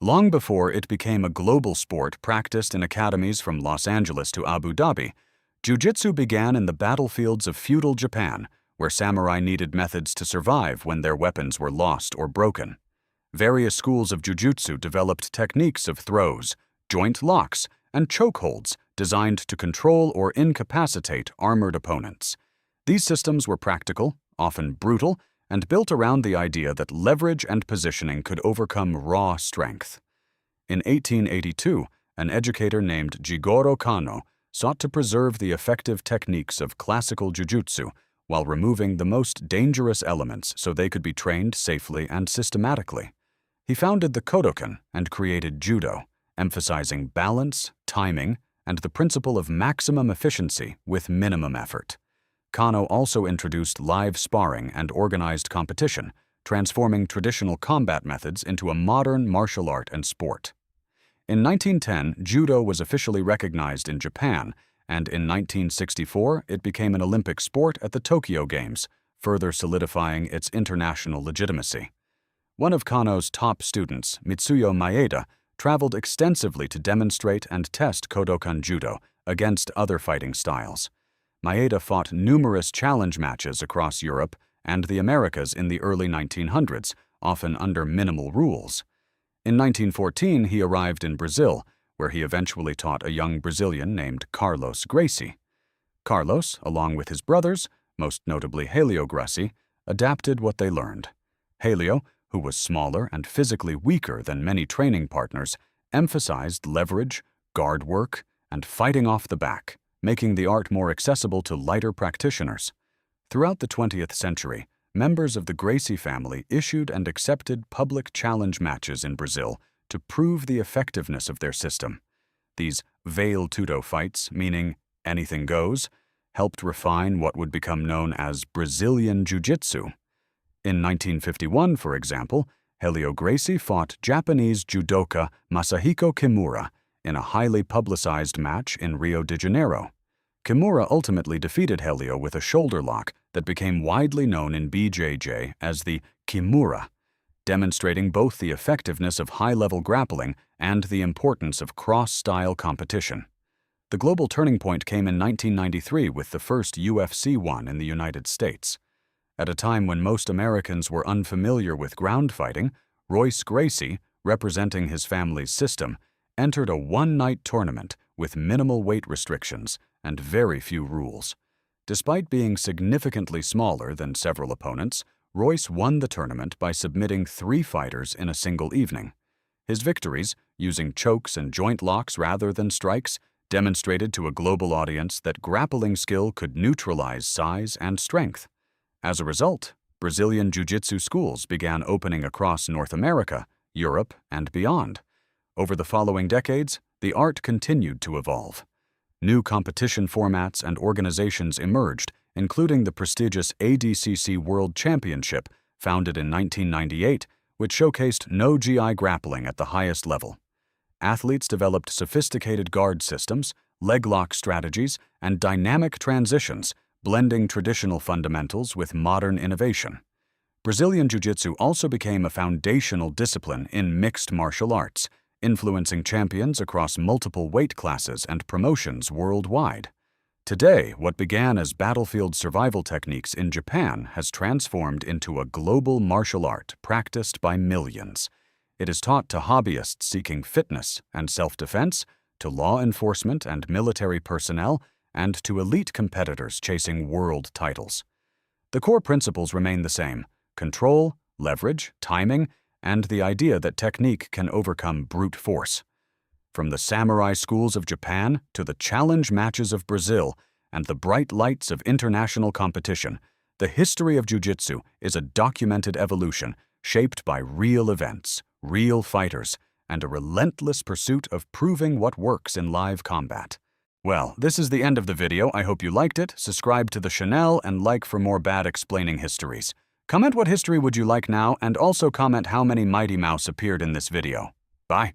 Long before it became a global sport practiced in academies from Los Angeles to Abu Dhabi, Jiu-Jitsu began in the battlefields of feudal Japan, where samurai needed methods to survive when their weapons were lost or broken. Various schools of Jiu-Jitsu developed techniques of throws, joint locks, and chokeholds designed to control or incapacitate armored opponents. These systems were practical, often brutal, and built around the idea that leverage and positioning could overcome raw strength. In 1882, an educator named Jigoro Kano sought to preserve the effective techniques of classical jiu-jitsu while removing the most dangerous elements so they could be trained safely and systematically. He founded the Kodokan and created judo, emphasizing balance, timing, and the principle of maximum efficiency with minimum effort. Kano also introduced live sparring and organized competition, transforming traditional combat methods into a modern martial art and sport. In 1910, judo was officially recognized in Japan, and in 1964 it became an Olympic sport at the Tokyo Games, further solidifying its international legitimacy. One of Kano's top students, Mitsuyo Maeda, traveled extensively to demonstrate and test Kodokan Judo against other fighting styles. Maeda fought numerous challenge matches across Europe and the Americas in the early 1900s, often under minimal rules. In 1914, he arrived in Brazil, where he eventually taught a young Brazilian named Carlos Gracie. Carlos, along with his brothers, most notably Helio Gracie, adapted what they learned. Helio, who was smaller and physically weaker than many training partners, emphasized leverage, guard work, and fighting off the back, making the art more accessible to lighter practitioners. Throughout the 20th century, members of the Gracie family issued and accepted public challenge matches in Brazil to prove the effectiveness of their system. These veil tudo fights, meaning anything goes, helped refine what would become known as Brazilian Jiu-Jitsu. In 1951, for example, Helio Gracie fought Japanese judoka Masahiko Kimura in a highly publicized match in Rio de Janeiro. Kimura ultimately defeated Helio with a shoulder lock that became widely known in BJJ as the Kimura, demonstrating both the effectiveness of high-level grappling and the importance of cross-style competition. The global turning point came in 1993 with the first UFC one in the United States. At a time when most Americans were unfamiliar with ground fighting, Royce Gracie, representing his family's system, entered a one-night tournament with minimal weight restrictions and very few rules. Despite being significantly smaller than several opponents, Royce won the tournament by submitting 3 fighters in a single evening. His victories, using chokes and joint locks rather than strikes, demonstrated to a global audience that grappling skill could neutralize size and strength. As a result, Brazilian Jiu-Jitsu schools began opening across North America, Europe, and beyond. Over the following decades, the art continued to evolve. New competition formats and organizations emerged, including the prestigious ADCC World Championship, founded in 1998, which showcased no-GI grappling at the highest level. Athletes developed sophisticated guard systems, leg lock strategies, and dynamic transitions, blending traditional fundamentals with modern innovation. Brazilian Jiu-Jitsu also became a foundational discipline in mixed martial arts, influencing champions across multiple weight classes and promotions worldwide. Today, what began as battlefield survival techniques in Japan has transformed into a global martial art practiced by millions. It is taught to hobbyists seeking fitness and self-defense, to law enforcement and military personnel, and to elite competitors chasing world titles. The core principles remain the same: control, leverage, timing, and the idea that technique can overcome brute force. From the samurai schools of Japan to the challenge matches of Brazil and the bright lights of international competition, the history of Jiu-Jitsu is a documented evolution shaped by real events, real fighters, and a relentless pursuit of proving what works in live combat. Well, this is the end of the video. I hope you liked it. Subscribe to the channel and like for more bad explaining histories. Comment what history would you like now, and also comment how many Mighty Mouse appeared in this video. Bye.